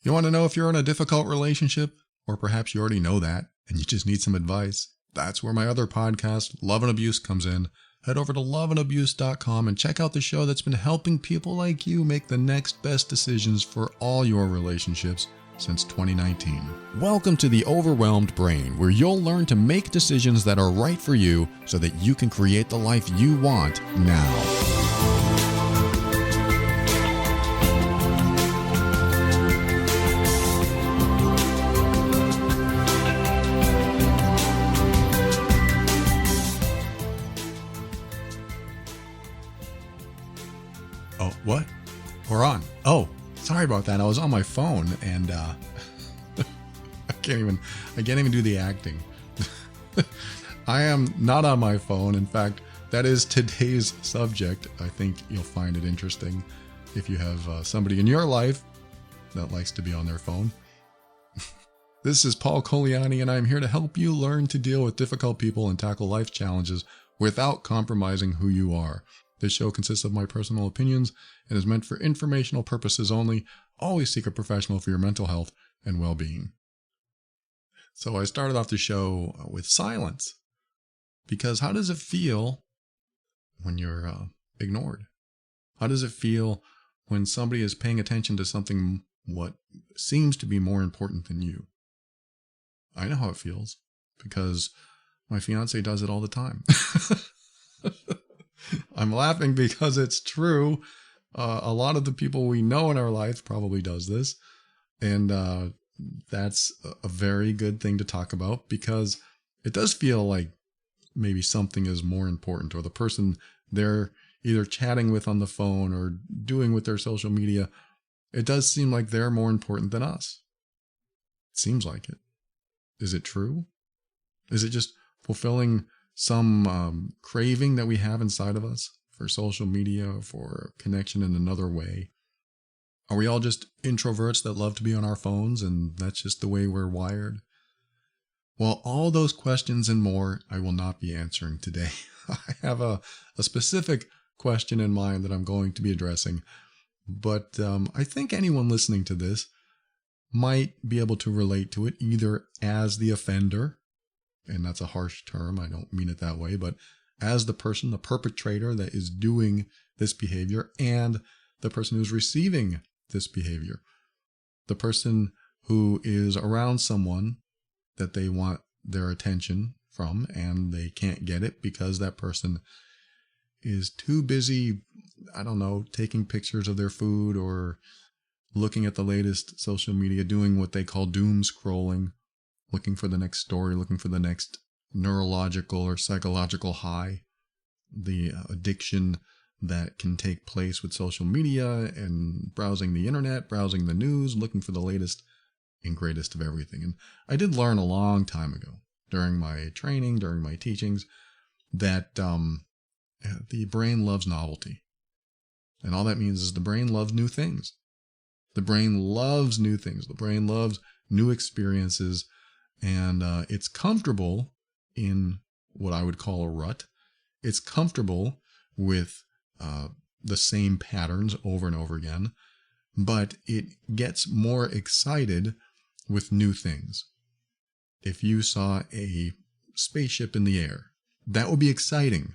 You want to know if you're in a difficult relationship? Or perhaps you already know that and you just need some advice? That's where my other podcast, Love and Abuse, comes in. Head over to loveandabuse.com and check out the show that's been helping people like you make the next best decisions for all your relationships since 2019. Welcome to The Overwhelmed Brain, where you'll learn to make decisions that are right for you so that you can create the life you want now. Oh, what? We're on. Oh, sorry about that. I was on my phone and I can't even do the acting. I am not on my phone. In fact, that is today's subject. I think you'll find it interesting if you have somebody in your life that likes to be on their phone. This is Paul Coliani, and I'm here to help you learn to deal with difficult people and tackle life challenges without compromising who you are. This show consists of my personal opinions and is meant for informational purposes only. Always seek a professional for your mental health and well-being. So I started off the show with silence, because how does it feel when you're ignored? How does it feel when somebody is paying attention to something what seems to be more important than you? I know how it feels because my fiance does it all the time. I'm laughing because it's true. A lot of the people we know in our life probably does this. And that's a very good thing to talk about, because it does feel like maybe something is more important, or the person they're either chatting with on the phone or doing with their social media, it does seem like they're more important than us. It seems like it. Is it true? Is it just fulfilling some craving that we have inside of us for social media, for connection in another way? Are we all just introverts that love to be on our phones and that's just the way we're wired? Well, all those questions and more I will not be answering today. I have a specific question in mind that I'm going to be addressing, but I think anyone listening to this might be able to relate to it, either as the offender, and that's a harsh term, I don't mean it that way, but as the person, the perpetrator that is doing this behavior, and the person who's receiving this behavior. The person who is around someone that they want their attention from, and they can't get it because that person is too busy, I don't know, taking pictures of their food or looking at the latest social media, doing what they call doom scrolling, looking for the next story, looking for the next neurological or psychological high, the addiction that can take place with social media and browsing the internet, browsing the news, looking for the latest and greatest of everything. And I did learn a long time ago, during my training, during my teachings, that the brain loves novelty. And all that means is the brain loves new things. The brain loves new things. The brain loves new experiences. And it's comfortable in what I would call a rut. It's comfortable with the same patterns over and over again, but it gets more excited with new things. If you saw a spaceship in the air, that would be exciting.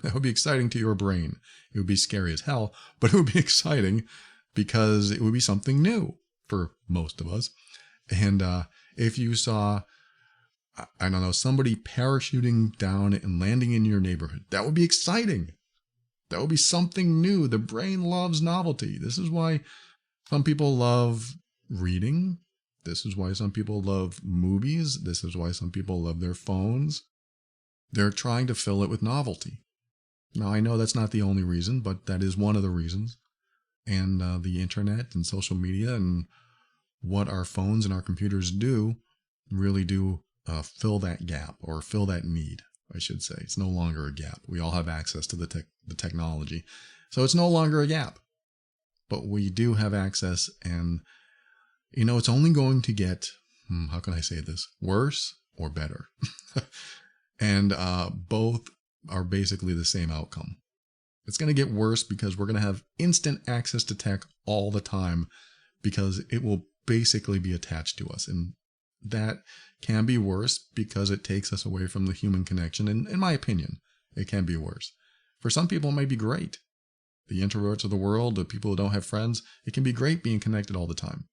That would be exciting to your brain. It would be scary as hell, but it would be exciting because it would be something new for most of us. And if you saw, I don't know, somebody parachuting down and landing in your neighborhood, that would be exciting. That would be something new. The brain loves novelty. This is why some people love reading. This is why some people love movies. This is why some people love their phones. They're trying to fill it with novelty. Now, I know that's not the only reason, but that is one of the reasons. And the internet and social media and what our phones and our computers do really do fill that gap, or fill that need, I should say. It's no longer a gap. We all have access to the technology. So it's no longer a gap. But we do have access, and, you know, it's only going to get, how can I say this, worse or better? And both are basically the same outcome. It's going to get worse because we're going to have instant access to tech all the time, because it will basically be attached to us. And that can be worse because it takes us away from the human connection. And in my opinion, it can be worse. For some people, it might be great. The introverts of the world, the people who don't have friends, it can be great being connected all the time.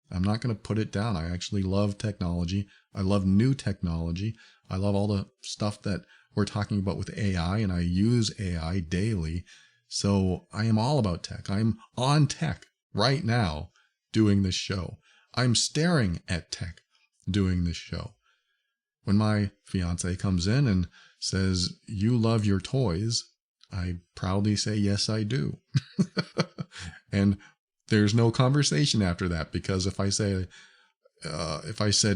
I'm not going to put it down. I actually love technology. I love new technology. I love all the stuff that we're talking about with AI, and I use AI daily. So I am all about tech. I'm on tech right now doing this show. I'm staring at tech doing this show. When my fiance comes in and says, "You love your toys," I proudly say, "Yes, I do." And there's no conversation after that, because if I said,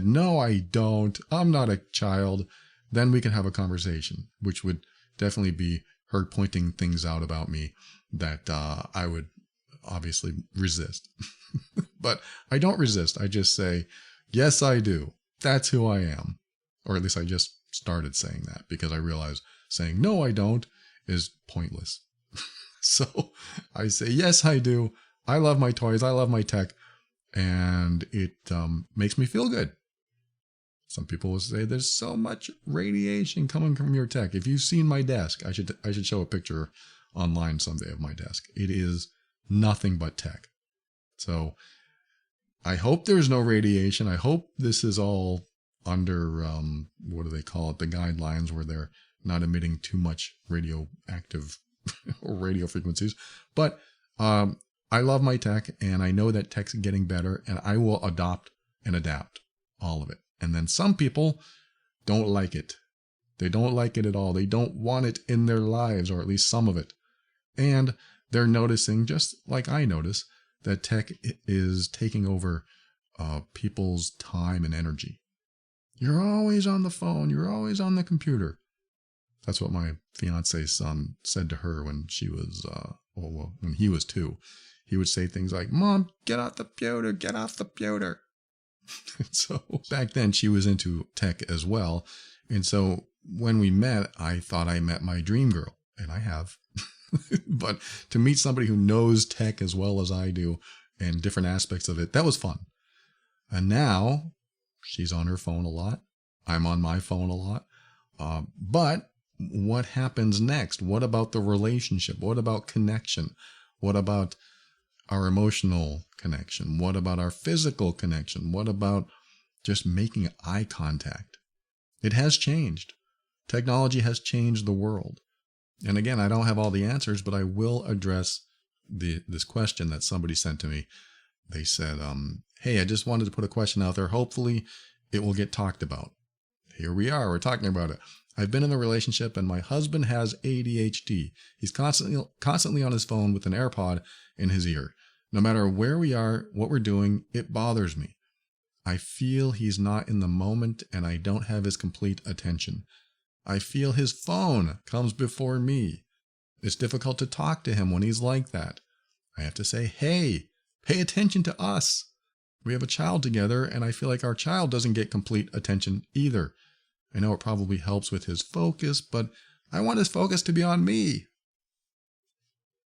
"No, I don't, I'm not a child," then we can have a conversation, which would definitely be her pointing things out about me that I would obviously resist. But I don't resist. I just say, "Yes, I do. That's who I am." Or at least I just started saying that, because I realized saying, "No, I don't," is pointless. So I say, "Yes, I do. I love my toys. I love my tech." And it makes me feel good. Some people will say, "There's so much radiation coming from your tech." If you've seen my desk, I should show a picture online someday of my desk. It is nothing but tech. So I hope there's no radiation. I hope this is all under, what do they call it? The guidelines where they're not emitting too much radioactive or radio frequencies. But I love my tech, and I know that tech's getting better, and I will adopt and adapt all of it. And then some people don't like it. They don't like it at all. They don't want it in their lives, or at least some of it. And they're noticing, just like I notice, that tech is taking over people's time and energy. You're always on the phone. You're always on the computer. That's what my fiance's son said to her when she was, when he was 2. He would say things like, "Mom, get off the computer, get off the computer." So back then she was into tech as well. And so when we met, I thought I met my dream girl, and I have. But to meet somebody who knows tech as well as I do and different aspects of it, that was fun. And now she's on her phone a lot. I'm on my phone a lot. But what happens next? What about the relationship? What about connection? What about our emotional connection? What about our physical connection? What about just making eye contact? It has changed. Technology has changed the world. And again, I don't have all the answers, but I will address this question that somebody sent to me. They said, "Hey, I just wanted to put a question out there. Hopefully it will get talked about." Here we are. We're talking about it. "I've been in a relationship, and my husband has ADHD. He's constantly on his phone with an AirPod in his ear. No matter where we are, what we're doing, it bothers me. I feel he's not in the moment, and I don't have his complete attention. I feel his phone comes before me. It's difficult to talk to him when he's like that. I have to say, 'Hey, pay attention to us.' We have a child together, and I feel like our child doesn't get complete attention either. I know it probably helps with his focus, but I want his focus to be on me."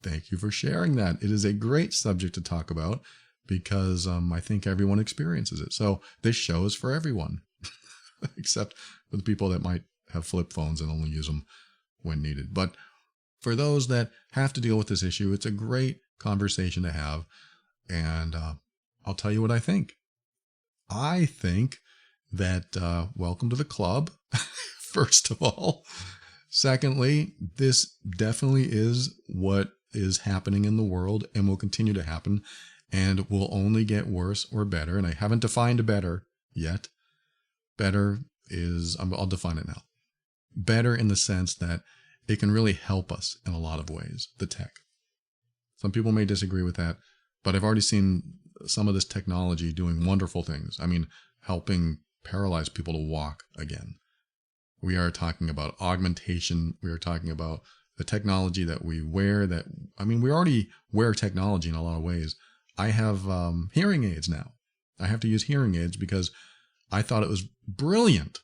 Thank you for sharing that. It is a great subject to talk about, because I think everyone experiences it. So this show is for everyone, except for the people that might have flip phones and only use them when needed. But for those that have to deal with this issue, it's a great conversation to have. And I'll tell you what I think. I think that welcome to the club, first of all. Secondly, this definitely is what is happening in the world and will continue to happen, and will only get worse or better. And I haven't defined better yet. Better is, I'll define it now. Better in the sense that it can really help us in a lot of ways, the tech. Some people may disagree with that, but I've already seen some of this technology doing wonderful things. I mean, helping paralyzed people to walk again. We are talking about augmentation. We are talking about the technology that we wear. We already wear technology in a lot of ways. I have hearing aids now. I have to use hearing aids because I thought it was brilliant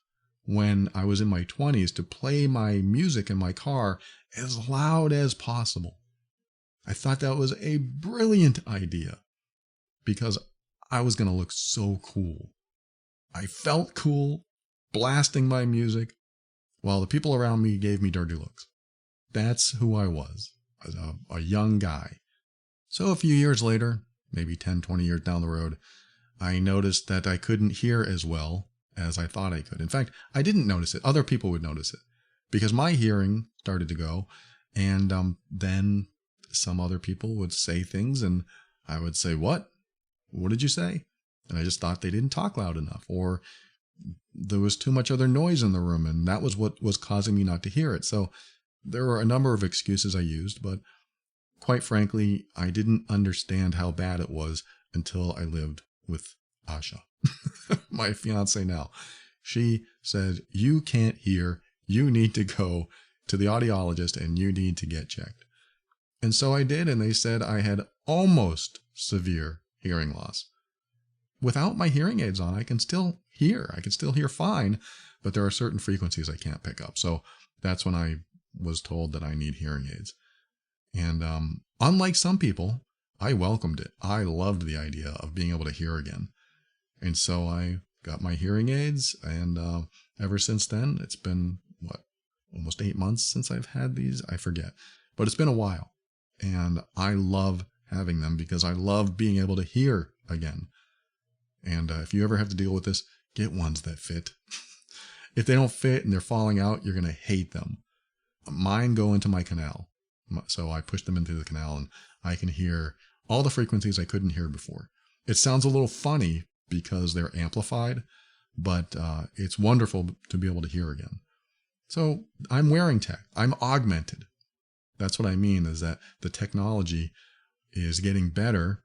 when I was in my 20s to play my music in my car as loud as possible. I thought that was a brilliant idea because I was going to look so cool. I felt cool blasting my music while the people around me gave me dirty looks. That's who I was, as a young guy. So a few years later, maybe 10, 20 years down the road, I noticed that I couldn't hear as well as I thought I could. In fact, I didn't notice it. Other people would notice it because my hearing started to go. And then some other people would say things and I would say, what? What did you say? And I just thought they didn't talk loud enough, or there was too much other noise in the room, and that was what was causing me not to hear it. So there were a number of excuses I used, but quite frankly, I didn't understand how bad it was until I lived with Asha, my fiance now. She said, you can't hear, you need to go to the audiologist and you need to get checked. And so I did, and they said I had almost severe hearing loss. Without my hearing aids on, I can still hear. I can still hear fine, but there are certain frequencies I can't pick up. So that's when I was told that I need hearing aids. And unlike some people, I welcomed it. I loved the idea of being able to hear again. And so I got my hearing aids, and ever since then, it's been, almost 8 months since I've had these? I forget. But it's been a while. And I love having them because I love being able to hear again. And if you ever have to deal with this, get ones that fit. If they don't fit and they're falling out, you're going to hate them. Mine go into my canal. So I push them into the canal and I can hear all the frequencies I couldn't hear before. It sounds a little funny because they're amplified, but it's wonderful to be able to hear again. So I'm wearing tech. I'm augmented. That's what I mean, is that the technology is getting better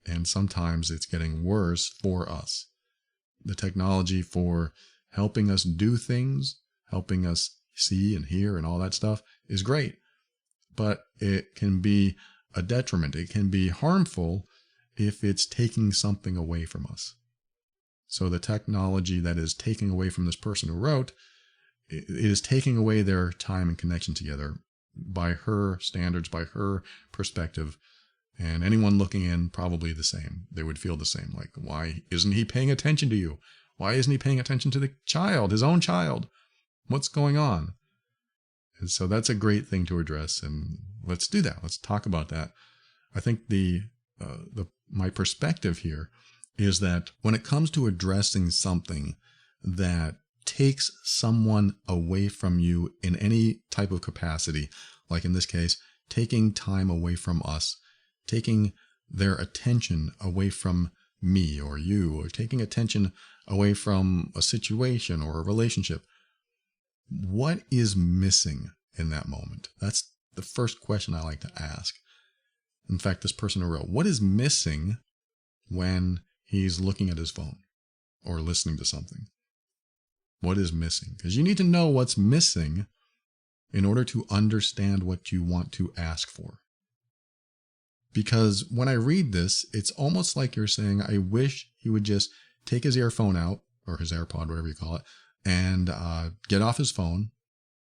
and sometimes it's getting worse for us. The technology for helping us do things, helping us see and hear and all that stuff is great, but it can be a detriment. It can be harmful if it's taking something away from us. So the technology that is taking away from this person who wrote, it is taking away their time and connection together by her standards, by her perspective. And anyone looking in, probably the same. They would feel the same. Like, why isn't he paying attention to you? Why isn't he paying attention to the child, his own child? What's going on? And so that's a great thing to address. And let's do that. Let's talk about that. I think my perspective here is that when it comes to addressing something that takes someone away from you in any type of capacity, like in this case, taking time away from us, taking their attention away from me or you, or taking attention away from a situation or a relationship, what is missing in that moment? That's the first question I like to ask. In fact, this person who wrote, what is missing when he's looking at his phone or listening to something? What is missing? Because you need to know what's missing in order to understand what you want to ask for. Because when I read this, it's almost like you're saying, I wish he would just take his earphone out, or his AirPod, whatever you call it, and get off his phone,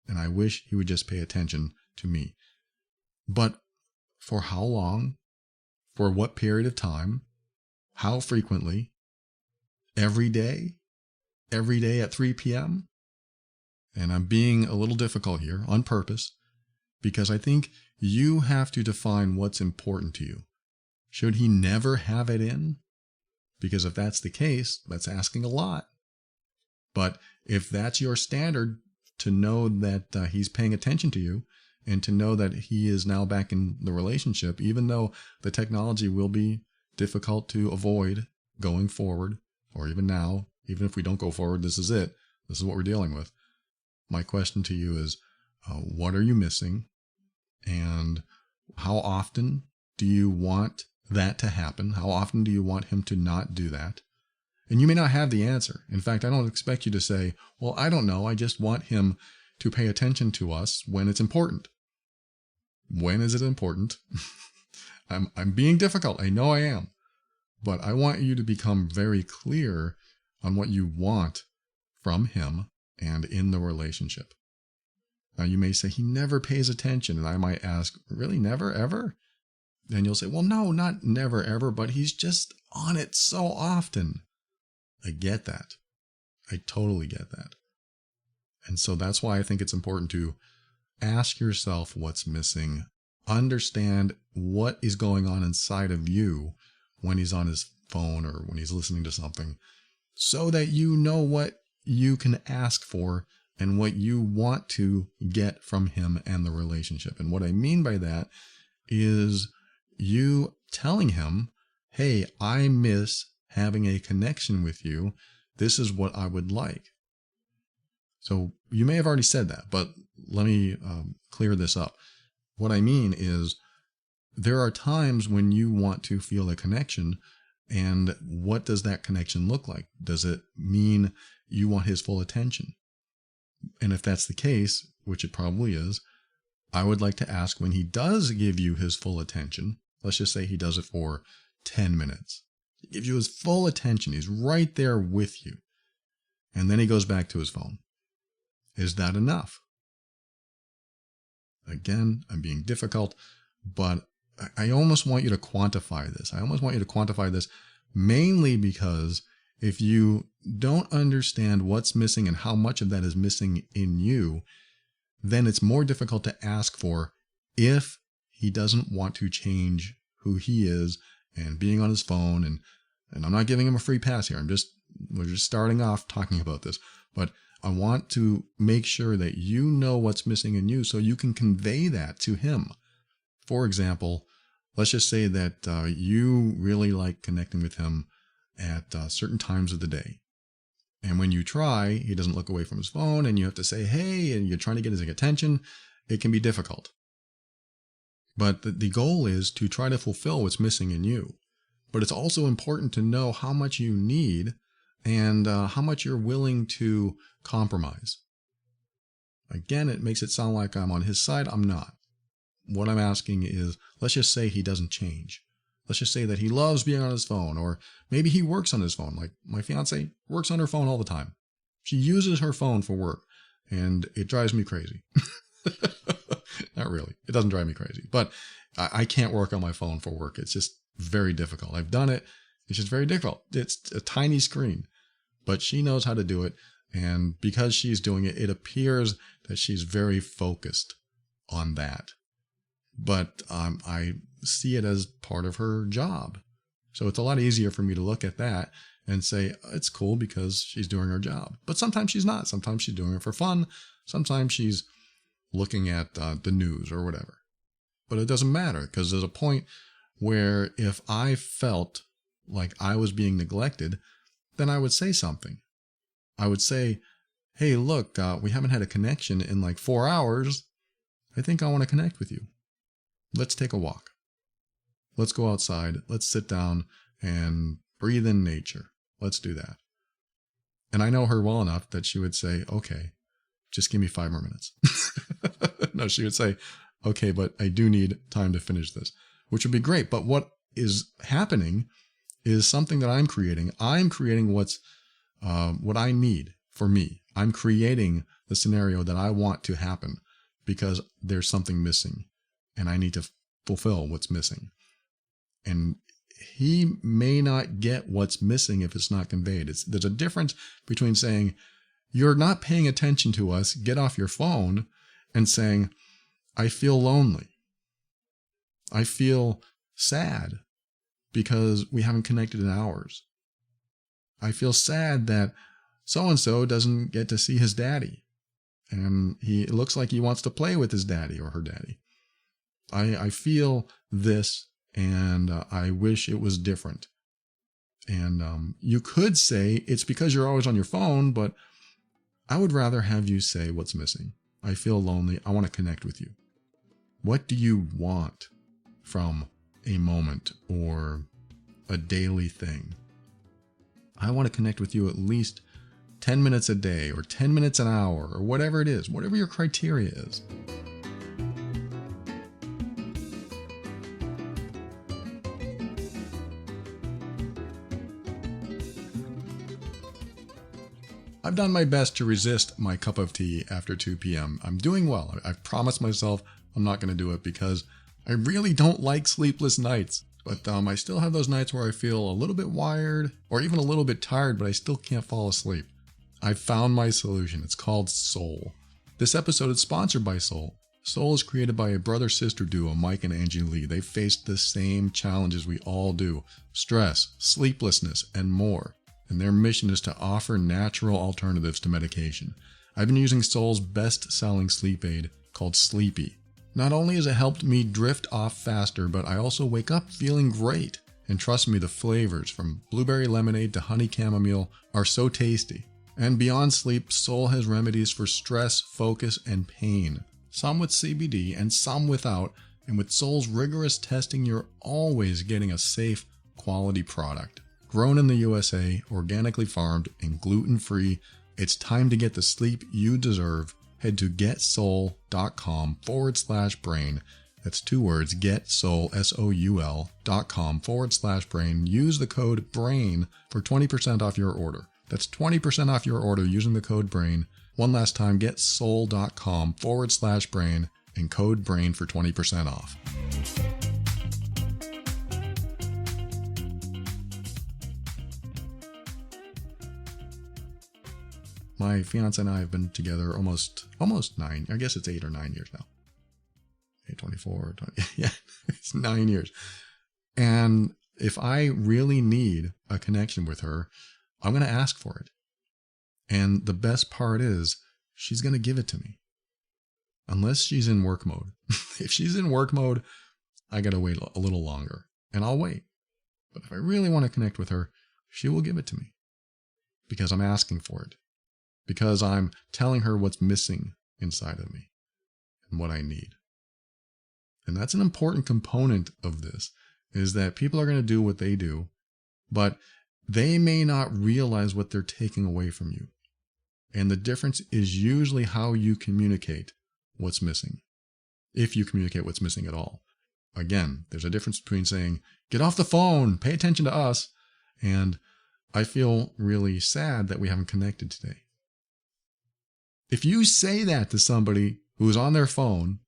and I wish he would just pay attention to me. But for how long? For what period of time? How frequently? Every day? Every day at 3 p.m.? And I'm being a little difficult here on purpose, because I think you have to define what's important to you. Should he never have it in? Because if that's the case, that's asking a lot. But if that's your standard, to know that he's paying attention to you and to know that he is now back in the relationship, even though the technology will be difficult to avoid going forward, or even now, even if we don't go forward, this is it. This is what we're dealing with. My question to you is, what are you missing? And how often do you want that to happen? How often do you want him to not do that? And you may not have the answer. In fact, I don't expect you to say, well, I don't know. I just want him to pay attention to us when it's important. When is it important? I'm being difficult. I know I am. But I want you to become very clear on what you want from him and in the relationship. Now, you may say, he never pays attention. And I might ask, really, never, ever? And you'll say, well, no, not never, ever, but he's just on it so often. I get that. I totally get that. And so that's why I think it's important to ask yourself what's missing. Understand what is going on inside of you when he's on his phone or when he's listening to something, so that you know what you can ask for and what you want to get from him and the relationship. And what I mean by that is you telling him, hey, I miss having a connection with you. This is what I would like. So you may have already said that, but let me clear this up. What I mean is there are times when you want to feel a connection, and what does that connection look like? Does it mean you want his full attention? And if that's the case, which it probably is, I would like to ask, when he does give you his full attention, let's just say he does it for 10 minutes. He gives you his full attention. He's right there with you. And then he goes back to his phone. Is that enough? Again, I'm being difficult, but I almost want you to quantify this. I almost want you to quantify this mainly because if you don't understand what's missing and how much of that is missing in you, then it's more difficult to ask for if he doesn't want to change who he is and being on his phone. And I'm not giving him a free pass here. We're just starting off talking about this, but I want to make sure that you know what's missing in you so you can convey that to him. For example, let's just say that you really like connecting with him at certain times of the day. And when you try, he doesn't look away from his phone and you have to say, hey, and you're trying to get his attention. It can be difficult. But the goal is to try to fulfill what's missing in you. But it's also important to know how much you need and how much you're willing to compromise. Again, it makes it sound like I'm on his side. I'm not. What I'm asking is, let's just say he doesn't change. Let's just say that he loves being on his phone, or maybe he works on his phone. Like my fiance works on her phone all the time. She uses her phone for work, and it drives me crazy. Not really. It doesn't drive me crazy, but I can't work on my phone for work. It's just very difficult. I've done it. It's just very difficult. It's a tiny screen, but she knows how to do it. And because she's doing it, it appears that she's very focused on that. But I see it as part of her job. So it's a lot easier for me to look at that and say, it's cool because she's doing her job. But sometimes she's not. Sometimes she's doing it for fun. Sometimes she's looking at the news or whatever. But it doesn't matter, because there's a point where if I felt like I was being neglected, then I would say something. I would say, hey, look, we haven't had a connection in like 4 hours. I think I want to connect with you. Let's take a walk. Let's go outside. Let's sit down and breathe in nature. Let's do that. And I know her well enough that she would say, okay, just give me 5 more minutes. No, she would say, okay, but I do need time to finish this, which would be great. But what is happening is something that I'm creating. I'm creating what I need for me. I'm creating the scenario that I want to happen because there's something missing and I need to fulfill what's missing. And he may not get what's missing if it's not conveyed. There's a difference between saying, you're not paying attention to us, get off your phone, and saying, I feel lonely. I feel sad because we haven't connected in hours. I feel sad that so-and-so doesn't get to see his daddy. And it looks like he wants to play with his daddy or her daddy. I feel this, and I wish it was different. And you could say it's because you're always on your phone, but I would rather have you say what's missing. I feel lonely. I want to connect with you. What do you want from a moment or a daily thing? I want to connect with you at least 10 minutes a day or 10 minutes an hour or whatever it is, whatever your criteria is. I've done my best to resist my cup of tea after 2 p.m. I'm doing well. I've promised myself I'm not going to do it because I really don't like sleepless nights. But I still have those nights where I feel a little bit wired or even a little bit tired, but I still can't fall asleep. I found my solution. It's called Soul. This episode is sponsored by Soul. Soul is created by a brother-sister duo, Mike and Angie Lee. They faced the same challenges we all do: stress, sleeplessness, and more. And their mission is to offer natural alternatives to medication. I've been using Soul's best-selling sleep aid called Sleepy. Not only has it helped me drift off faster, but I also wake up feeling great. And trust me, the flavors from blueberry lemonade to honey chamomile are so tasty. And beyond sleep, Soul has remedies for stress, focus, and pain. Some with CBD and some without. And with Soul's rigorous testing, you're always getting a safe, quality product. Grown in the USA, organically farmed, and gluten-free, it's time to get the sleep you deserve. Head to getsoul.com/brain. That's 2 words, getsoul, SOUL.com/brain. Use the code BRAIN for 20% off your order. That's 20% off your order using the code BRAIN. One last time, getsoul.com/brain and code BRAIN for 20% off. My fiance and I have been together almost 9. I guess it's 8 or 9 years now. 24, 20, yeah, it's 9 years. And if I really need a connection with her, I'm going to ask for it. And the best part is she's going to give it to me. Unless she's in work mode. If she's in work mode, I got to wait a little longer. And I'll wait. But if I really want to connect with her, she will give it to me. Because I'm asking for it. Because I'm telling her what's missing inside of me and what I need. And that's an important component of this, is that people are going to do what they do, but they may not realize what they're taking away from you. And the difference is usually how you communicate what's missing, if you communicate what's missing at all. Again, there's a difference between saying, get off the phone, pay attention to us, and I feel really sad that we haven't connected today. If you say that to somebody who's on their phone,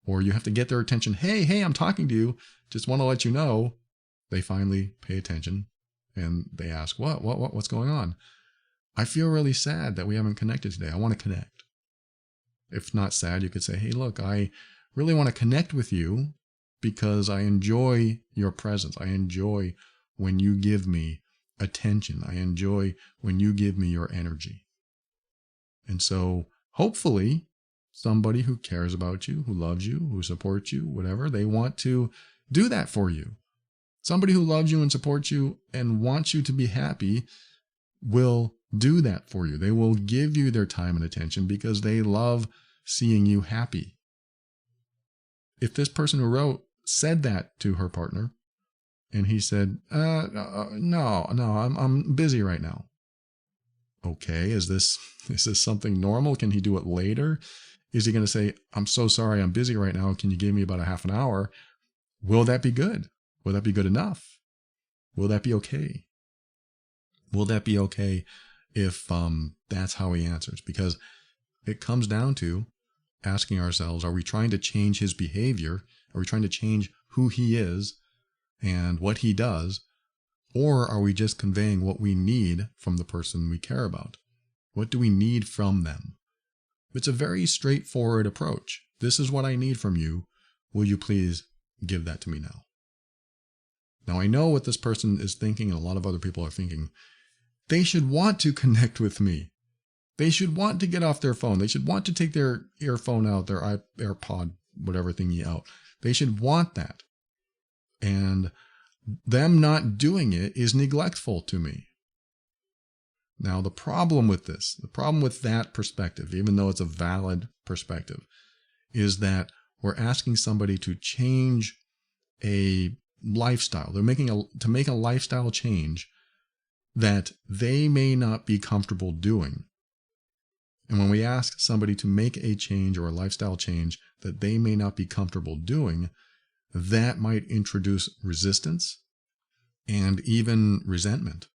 or you have to get their attention, hey, I'm talking to you, just want to let you know, they finally pay attention and they ask, what's going on? I feel really sad that we haven't connected today. I want to connect. If not sad, you could say, hey, look, I really want to connect with you because I enjoy your presence. I enjoy when you give me attention. I enjoy when you give me your energy. And so hopefully somebody who cares about you, who loves you, who supports you, whatever, they want to do that for you. Somebody who loves you and supports you and wants you to be happy will do that for you. They will give you their time and attention because they love seeing you happy. If this person who wrote said that to her partner and he said, no, I'm busy right now. Okay, is this something normal? Can he do it later? Is he going to say, I'm so sorry, I'm busy right now. Can you give me about a half an hour? Will that be good? Will that be good enough? Will that be okay? Will that be okay if that's how he answers? Because it comes down to asking ourselves, are we trying to change his behavior? Are we trying to change who he is and what he does? Or are we just conveying what we need from the person we care about? What do we need from them? It's a very straightforward approach. This is what I need from you. Will you please give that to me now? Now, I know what this person is thinking, and a lot of other people are thinking. They should want to connect with me. They should want to get off their phone. They should want to take their earphone out, their AirPod, whatever thingy out. They should want that. And them not doing it is neglectful to me. Now, the problem with this, the problem with that perspective, even though it's a valid perspective, is that we're asking somebody to change a lifestyle. They're to make a lifestyle change that they may not be comfortable doing. And when we ask somebody to make a change or a lifestyle change that they may not be comfortable doing, that might introduce resistance and even resentment.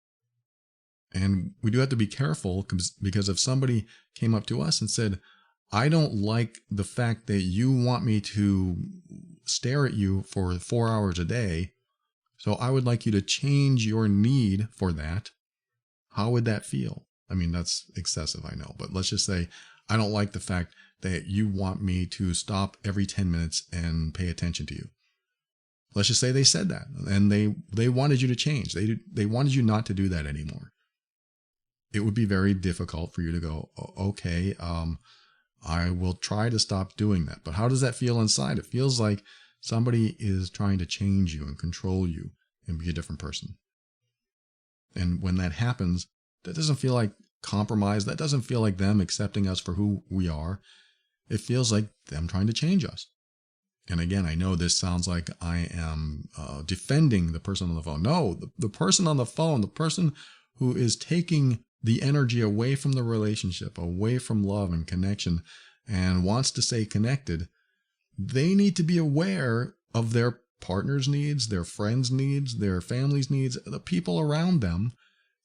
And we do have to be careful because if somebody came up to us and said, I don't like the fact that you want me to stare at you for 4 hours a day, So I would like you to change your need for that. How would that feel? I mean, that's excessive, I know, but let's just say I don't like the fact that you want me to stop every 10 minutes and pay attention to you. Let's just say they said that and they wanted you to change. They wanted you not to do that anymore. It would be very difficult for you to go, okay, I will try to stop doing that. But how does that feel inside? It feels like somebody is trying to change you and control you and be a different person. And when that happens, that doesn't feel like compromise. That doesn't feel like them accepting us for who we are. It feels like them trying to change us. And again, I know this sounds like I am defending the person on the phone. No, the person on the phone, the person who is taking the energy away from the relationship, away from love and connection, and wants to stay connected, they need to be aware of their partner's needs, their friends' needs, their family's needs, the people around them.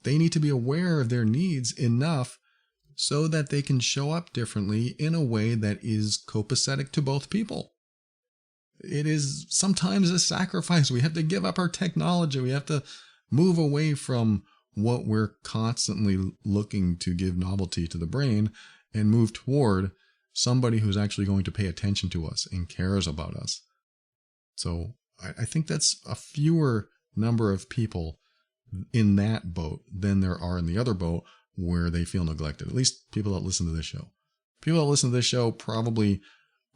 They need to be aware of their needs enough so that they can show up differently in a way that is copacetic to both people. It is sometimes a sacrifice. We have to give up our technology. We have to move away from what we're constantly looking to give novelty to the brain and move toward somebody who's actually going to pay attention to us and cares about us. So I think that's a fewer number of people in that boat than there are in the other boat where they feel neglected. At least people that listen to this show. People that listen to this show probably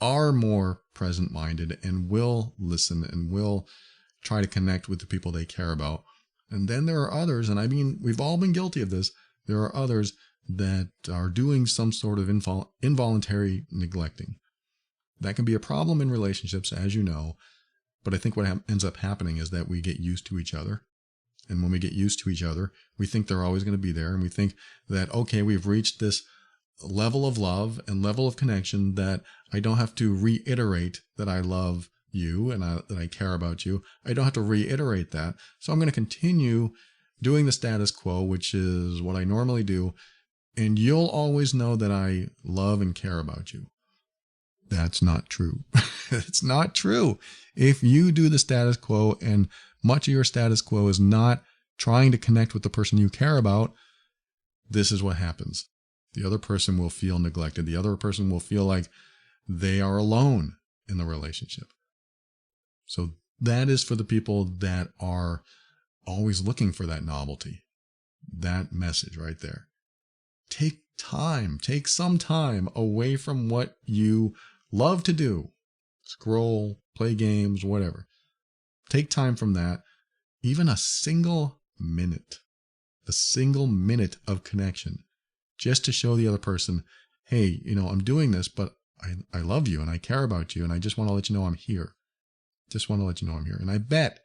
are more present-minded and will listen and will try to connect with the people they care about. And then there are others, and I mean, we've all been guilty of this. There are others that are doing some sort of involuntary neglecting. That can be a problem in relationships, as you know. But I think what ends up happening is that we get used to each other. And when we get used to each other, we think they're always going to be there. And we think that, okay, we've reached this level of love and level of connection that I don't have to reiterate that I love you and that I care about you. I don't have to reiterate that. So I'm going to continue doing the status quo, which is what I normally do. And you'll always know that I love and care about you. That's not true. It's not true. If you do the status quo and much of your status quo is not trying to connect with the person you care about, this is what happens. The other person will feel neglected. The other person will feel like they are alone in the relationship. So that is for the people that are always looking for that novelty, that message right there. Take some time away from what you love to do. Scroll, play games, whatever. Take time from that. Even a single minute of connection, just to show the other person, hey, I'm doing this, but I love you and I care about you and I just want to let you know I'm here. And I bet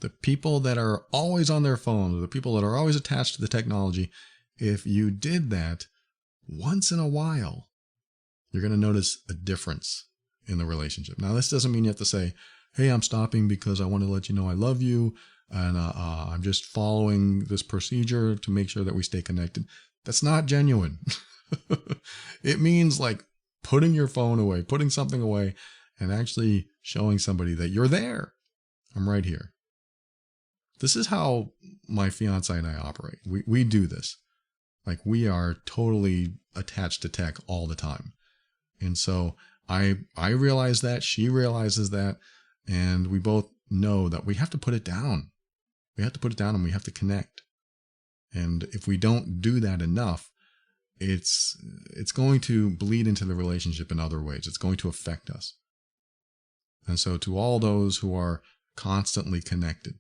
the people that are always on their phones, or the people that are always attached to the technology, if you did that once in a while, you're going to notice a difference in the relationship. Now, this doesn't mean you have to say, hey, I'm stopping because I want to let you know I love you. And I'm just following this procedure to make sure that we stay connected. That's not genuine. It means like putting your phone away, putting something away, and actually showing somebody that you're there. I'm right here. This is how my fiance and I operate. We do this. Like, we are totally attached to tech all the time. And so I realize that, she realizes that, and we both know that we have to put it down. We have to put it down and we have to connect. And if we don't do that enough, it's going to bleed into the relationship in other ways. It's going to affect us. And so to all those who are constantly connected,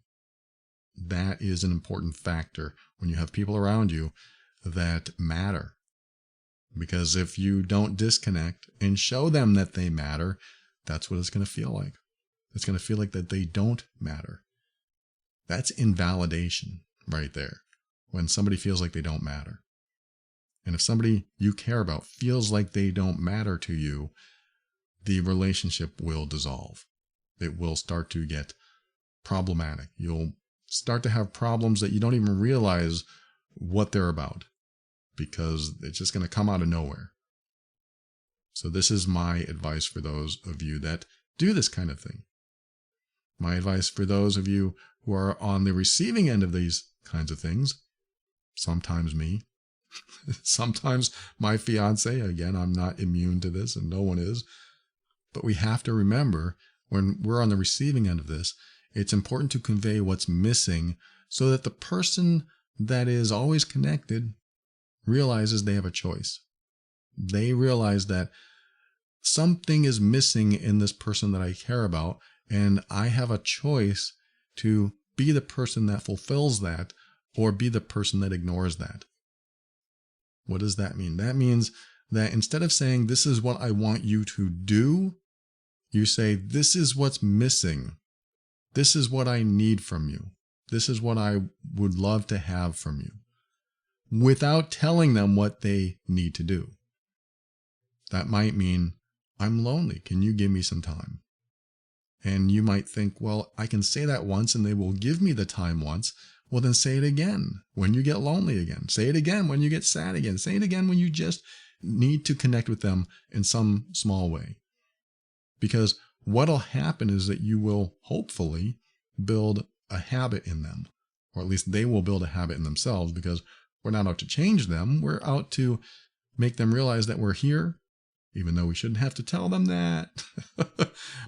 that is an important factor when you have people around you that matter. Because if you don't disconnect and show them that they matter, that's what it's going to feel like. It's going to feel like that they don't matter. That's invalidation right there, when somebody feels like they don't matter. And if somebody you care about feels like they don't matter to you, the relationship will dissolve. It will start to get problematic. You'll start to have problems that you don't even realize what they're about, because it's just going to come out of nowhere. So this is my advice for those of you that do this kind of thing. My advice for those of you who are on the receiving end of these kinds of things, sometimes me, sometimes my fiance, again, I'm not immune to this and no one is, but we have to remember when we're on the receiving end of this, it's important to convey what's missing so that the person that is always connected realizes they have a choice. They realize that something is missing in this person that I care about, and I have a choice to be the person that fulfills that or be the person that ignores that. What does that mean? That means that instead of saying, this is what I want you to do, you say, this is what's missing. This is what I need from you. This is what I would love to have from you, without telling them what they need to do. That might mean, I'm lonely. Can you give me some time? And you might think, well, I can say that once and they will give me the time once. Well, then say it again when you get lonely again. Say it again when you get sad again. Say it again when you just need to connect with them in some small way. Because what'll happen is that you will hopefully build a habit in them, or at least they will build a habit in themselves, because we're not out to change them. We're out to make them realize that we're here, even though we shouldn't have to tell them that.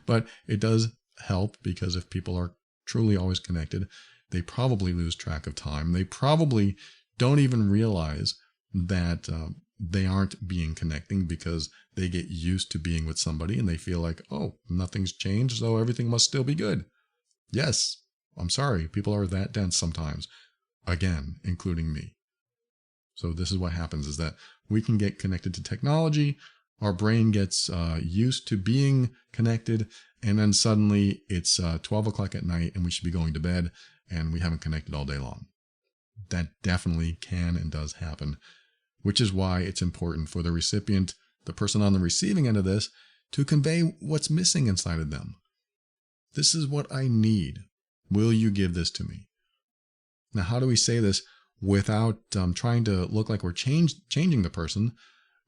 But it does help, because if people are truly always connected, they probably lose track of time. They probably don't even realize that they aren't being connecting, because they get used to being with somebody and they feel like, oh, nothing's changed, so everything must still be good. Yes, I'm sorry. People are that dense sometimes. Again, including me. So this is what happens, is that we can get connected to technology. Our brain gets used to being connected, and then suddenly it's 12 o'clock at night and we should be going to bed, and we haven't connected all day long. That definitely can and does happen, which is why it's important for the recipient, the person on the receiving end of this, to convey what's missing inside of them. This is what I need. Will you give this to me? Now, how do we say this without trying to look like we're changing the person?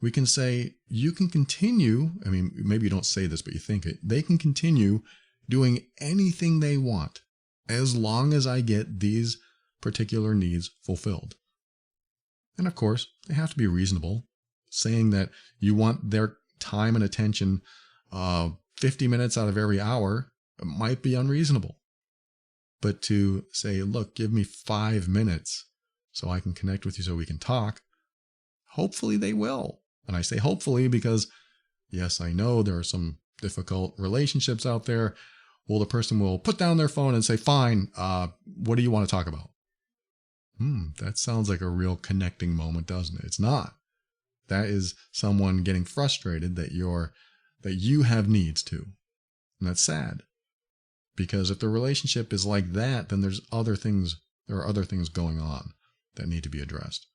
We can say, you can continue, I mean, maybe you don't say this, but you think it, they can continue doing anything they want as long as I get these particular needs fulfilled. And of course, they have to be reasonable. Saying that you want their time and attention 50 minutes out of every hour might be unreasonable. But to say, look, give me 5 minutes so I can connect with you, so we can talk, hopefully they will. And I say hopefully because, yes, I know there are some difficult relationships out there. Well, the person will put down their phone and say, fine, what do you want to talk about? That sounds like a real connecting moment, doesn't it? It's not. That is someone getting frustrated that you have needs too. And that's sad. Because if the relationship is like that, then there are other things going on that need to be addressed.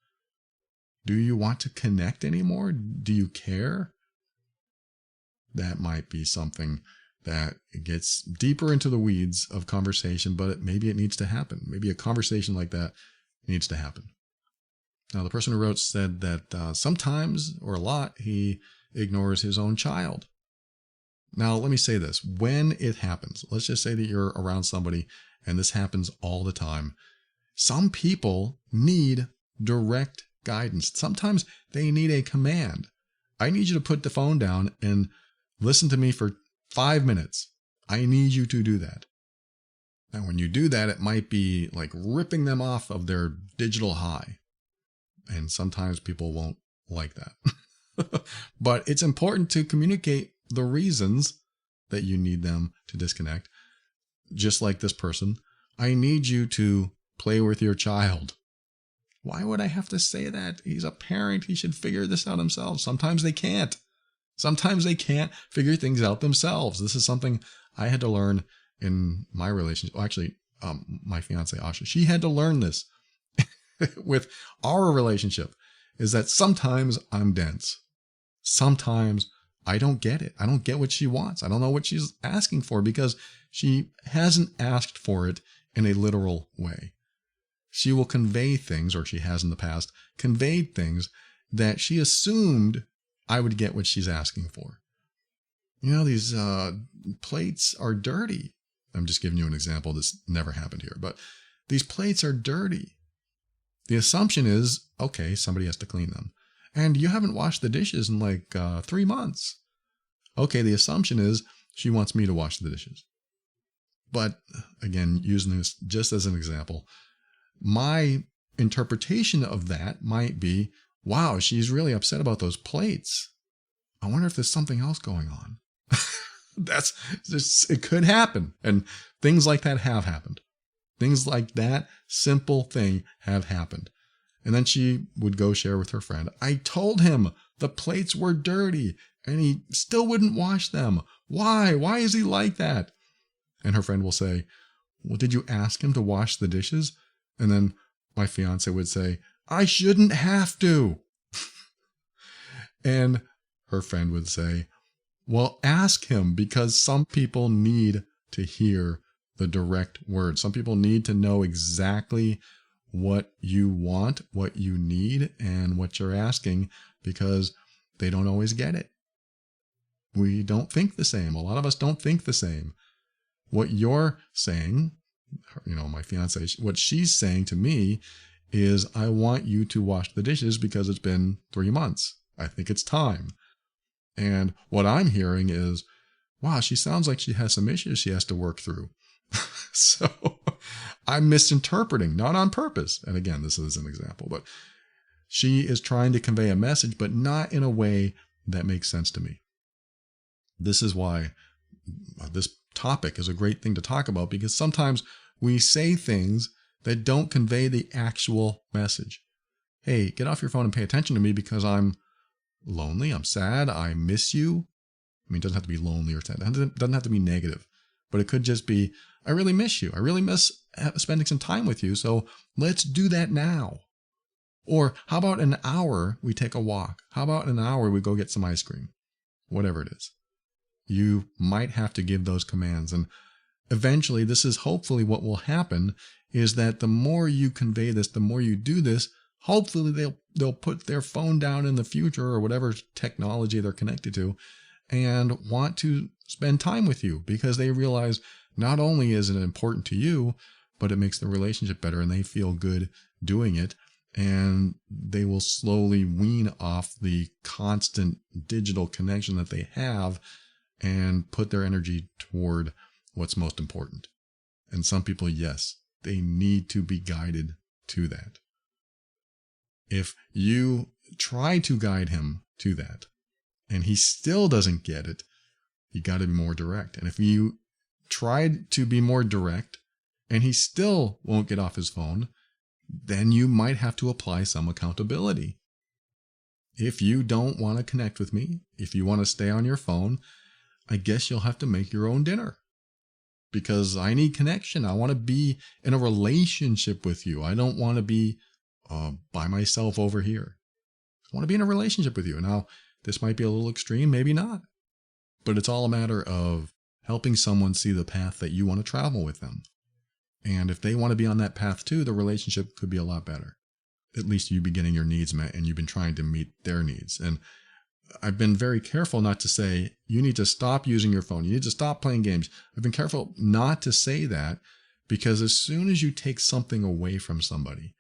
Do you want to connect anymore? Do you care? That might be something that gets deeper into the weeds of conversation, but maybe it needs to happen. Maybe a conversation like that needs to happen. Now, the person who wrote said that sometimes, or a lot, he ignores his own child. Now, let me say this. When it happens, let's just say that you're around somebody and this happens all the time. Some people need direct guidance. Sometimes they need a command. I need you to put the phone down and listen to me for 5 minutes. I need you to do that. Now, when you do that, it might be like ripping them off of their digital high. And sometimes people won't like that. But it's important to communicate the reasons that you need them to disconnect. Just like this person, I need you to play with your child. Why would I have to say that? He's a parent. He should figure this out himself. Sometimes they can't. Sometimes they can't figure things out themselves. This is something I had to learn in my relationship. Well, actually, my fiance, Asha, she had to learn this with our relationship, is that sometimes I'm dense. Sometimes I don't get it. I don't get what she wants. I don't know what she's asking for because she hasn't asked for it in a literal way. She will convey things, or she has in the past, conveyed things that she assumed I would get what she's asking for. You know, these plates are dirty. I'm just giving you an example. This never happened here, but these plates are dirty. The assumption is, okay, somebody has to clean them. And you haven't washed the dishes in like 3 months. Okay, the assumption is she wants me to wash the dishes. But again, using this just as an example, my interpretation of that might be, wow, she's really upset about those plates. I wonder if there's something else going on. It could happen. And things like that have happened. Things like that simple thing have happened. And then she would go share with her friend, I told him the plates were dirty and he still wouldn't wash them. Why? Why is he like that? And her friend will say, well, did you ask him to wash the dishes? And then my fiance would say, I shouldn't have to. And her friend would say, well, ask him, because some people need to hear the direct word. Some people need to know exactly what you want, what you need, and what you're asking, because they don't always get it. We don't think the same. A lot of us don't think the same. What you're saying, my fiance, what she's saying to me is, I want you to wash the dishes because it's been 3 months. I think it's time. And what I'm hearing is, wow, she sounds like she has some issues she has to work through. So I'm misinterpreting, not on purpose. And again, this is an example, but she is trying to convey a message, but not in a way that makes sense to me. This is why this topic is a great thing to talk about, because sometimes we say things that don't convey the actual message. Hey, get off your phone and pay attention to me because I'm lonely, I'm sad, I miss you. I mean, it doesn't have to be lonely or sad. It doesn't have to be negative, but it could just be, I really miss you. I really miss spending some time with you. So let's do that now. Or how about an hour we take a walk? How about an hour we go get some ice cream? Whatever it is. You might have to give those commands. And eventually, this is hopefully what will happen, is that the more you convey this, the more you do this, hopefully they'll put their phone down in the future or whatever technology they're connected to and want to spend time with you, because they realize not only is it important to you, but it makes the relationship better and they feel good doing it. And they will slowly wean off the constant digital connection that they have and put their energy toward what's most important. And some people, yes, they need to be guided to that. If you try to guide him to that and he still doesn't get it, you got to be more direct. And if you tried to be more direct and he still won't get off his phone, then you might have to apply some accountability. If you don't want to connect with me, if you want to stay on your phone, I guess you'll have to make your own dinner, because I need connection. I want to be in a relationship with you. I don't want to be by myself over here. I want to be in a relationship with you. Now, this might be a little extreme, maybe not, but it's all a matter of helping someone see the path that you want to travel with them. And if they want to be on that path too, the relationship could be a lot better. At least you'd be getting your needs met and you've been trying to meet their needs. And I've been very careful not to say, you need to stop using your phone. You need to stop playing games. I've been careful not to say that, because as soon as you take something away from somebody,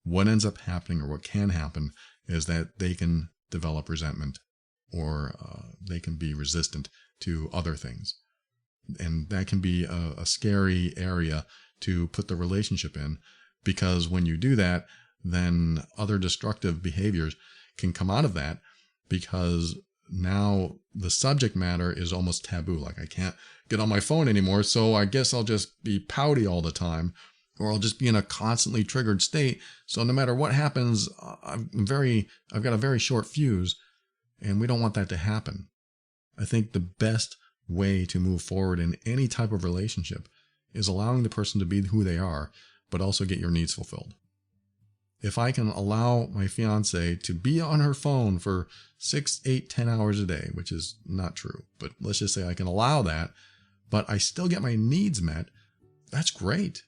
what ends up happening, or what can happen, is that they can develop resentment, or they can be resistant to other things. And that can be a scary area to put the relationship in, because when you do that, then other destructive behaviors can come out of that, because now the subject matter is almost taboo. Like, I can't get on my phone anymore, so I guess I'll just be pouty all the time, or I'll just be in a constantly triggered state. So no matter what happens, I've got a very short fuse, and we don't want that to happen. I think the best way to move forward in any type of relationship is allowing the person to be who they are, but also get your needs fulfilled. If I can allow my fiance to be on her phone for 6, 8, 10 hours a day, which is not true, but let's just say I can allow that, but I still get my needs met, that's great.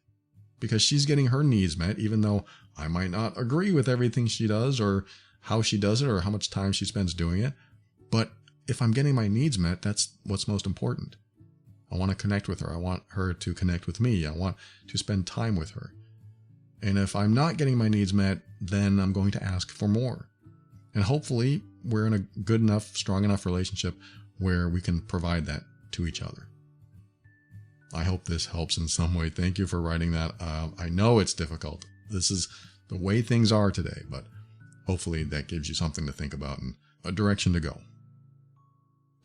Because she's getting her needs met, even though I might not agree with everything she does, or how she does it, or how much time she spends doing it. But if I'm getting my needs met, that's what's most important. I want to connect with her. I want her to connect with me. I want to spend time with her. And if I'm not getting my needs met, then I'm going to ask for more. And hopefully we're in a good enough, strong enough relationship where we can provide that to each other. I hope this helps in some way. Thank you for writing that. I know it's difficult. This is the way things are today, but hopefully that gives you something to think about and a direction to go.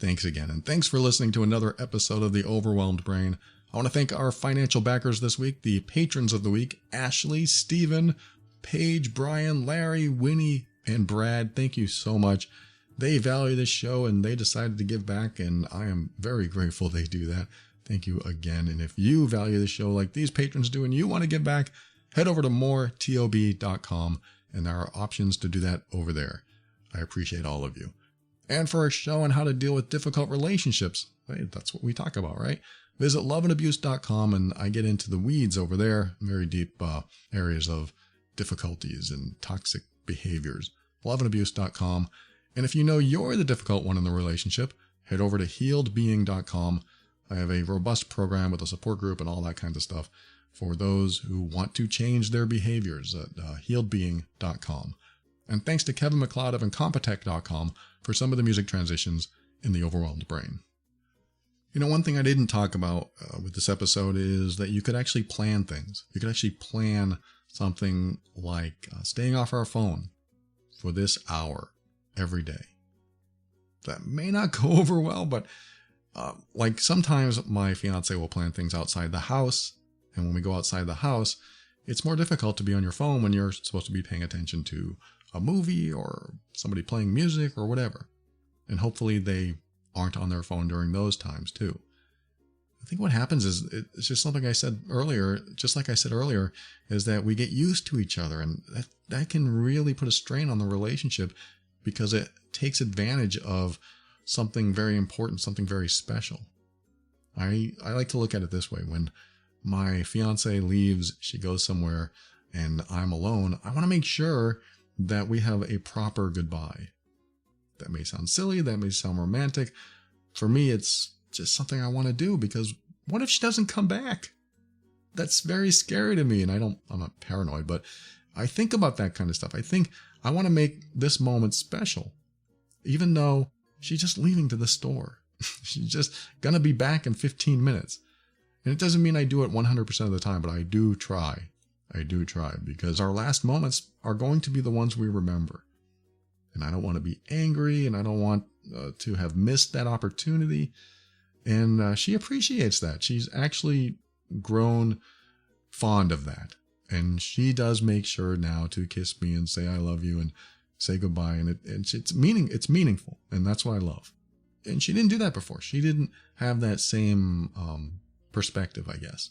Thanks again, and thanks for listening to another episode of The Overwhelmed Brain. I want to thank our financial backers this week, the patrons of the week, Ashley, Stephen, Paige, Brian, Larry, Winnie, and Brad. Thank you so much. They value this show and they decided to give back, and I am very grateful they do that. Thank you again. And if you value the show like these patrons do and you want to give back, head over to moretob.com, and there are options to do that over there. I appreciate all of you. And for a show on how to deal with difficult relationships, hey, that's what we talk about, right? Visit loveandabuse.com, and I get into the weeds over there, very deep areas of difficulties and toxic behaviors. Loveandabuse.com. And if you know you're the difficult one in the relationship, head over to healedbeing.com. I have a robust program with a support group and all that kind of stuff for those who want to change their behaviors at healedbeing.com. And thanks to Kevin McLeod of Incompetech.com for some of the music transitions in The Overwhelmed Brain. You know, one thing I didn't talk about with this episode is that you could actually plan things. You could actually plan something like staying off our phone for this hour every day. That may not go over well, but like sometimes my fiance will plan things outside the house. And when we go outside the house, it's more difficult to be on your phone when you're supposed to be paying attention to a movie or somebody playing music or whatever. And hopefully they aren't on their phone during those times too. I think what happens is, it's just something I said earlier, just like I said earlier, is that we get used to each other, and that can really put a strain on the relationship because it takes advantage of something very important, something very special. I like to look at it this way. When my fiance leaves, she goes somewhere, and I'm alone, I want to make sure that we have a proper goodbye. That may sound silly, that may sound romantic. For me, it's just something I want to do, because what if she doesn't come back? That's very scary to me, and I'm not paranoid, but I think about that kind of stuff. I think I want to make this moment special, even though she's just leaving to the store. She's just going to be back in 15 minutes. And it doesn't mean I do it 100% of the time, but I do try. I do try, because our last moments are going to be the ones we remember. And I don't want to be angry, and I don't want to have missed that opportunity. And she appreciates that. She's actually grown fond of that. And she does make sure now to kiss me and say I love you and say goodbye. And it's meaningful. And that's what I love. And she didn't do that before. She didn't have that same perspective, I guess.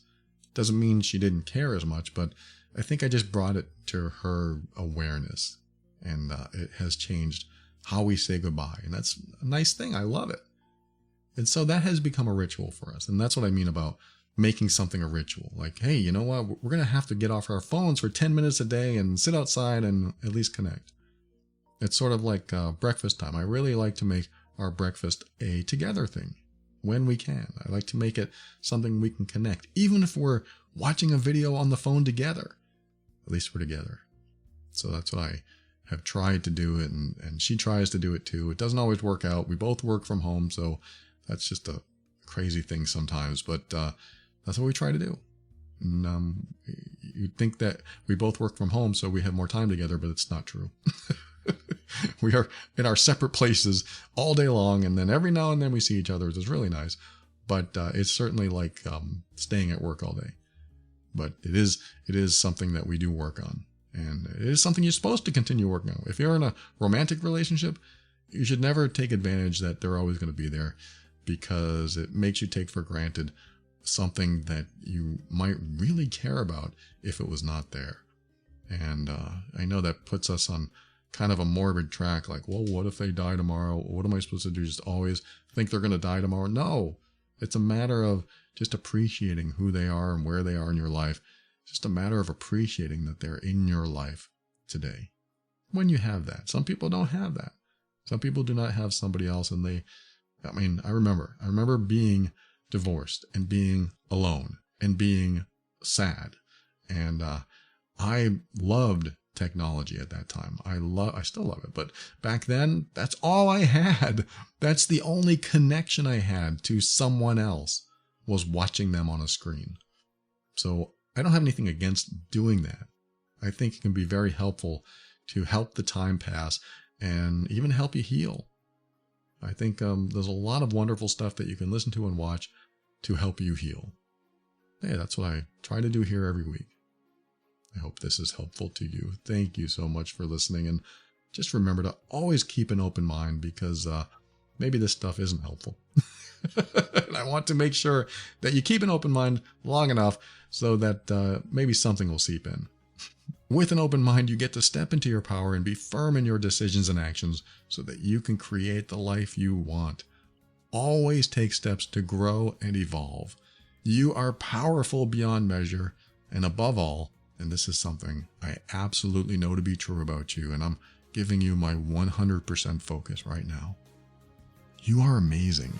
Doesn't mean she didn't care as much, but I think I just brought it to her awareness. And it has changed how we say goodbye. And that's a nice thing. I love it. And so that has become a ritual for us. And that's what I mean about making something a ritual. Like, hey, you know what? We're going to have to get off our phones for 10 minutes a day and sit outside and at least connect. It's sort of like breakfast time. I really like to make our breakfast a together thing when we can. I like to make it something we can connect, even if we're watching a video on the phone together. At least we're together. So that's what I have tried to do, and she tries to do it too. It doesn't always work out. We both work from home, so that's just a crazy thing sometimes, but that's what we try to do. And you'd think that we both work from home, so we have more time together, but it's not true. We are in our separate places all day long, and then every now and then we see each other, which is really nice. But it's certainly like staying at work all day. But it is something that we do work on, and it is something you're supposed to continue working on. If you're in a romantic relationship, you should never take advantage that they're always going to be there, because it makes you take for granted something that you might really care about if it was not there. And I know that puts us on kind of a morbid track, like, well, what if they die tomorrow? What am I supposed to do? Just always think they're going to die tomorrow? No, it's a matter of just appreciating who they are and where they are in your life. It's just a matter of appreciating that they're in your life today. When you have that, some people don't have that. Some people do not have somebody else, and I remember being divorced and being alone and being sad. And I loved technology at that time. I still love it, but back then, that's all I had. That's the only connection I had to someone else, was watching them on a screen. So I don't have anything against doing that. I think it can be very helpful to help the time pass and even help you heal. I think there's a lot of wonderful stuff that you can listen to and watch to help you heal. Hey, that's what I try to do here every week. I hope this is helpful to you. Thank you so much for listening. And just remember to always keep an open mind, because maybe this stuff isn't helpful. And I want to make sure that you keep an open mind long enough so that maybe something will seep in. With an open mind, you get to step into your power and be firm in your decisions and actions so that you can create the life you want. Always take steps to grow and evolve. You are powerful beyond measure, and above all, and this is something I absolutely know to be true about you, and I'm giving you my 100% focus right now, you are amazing.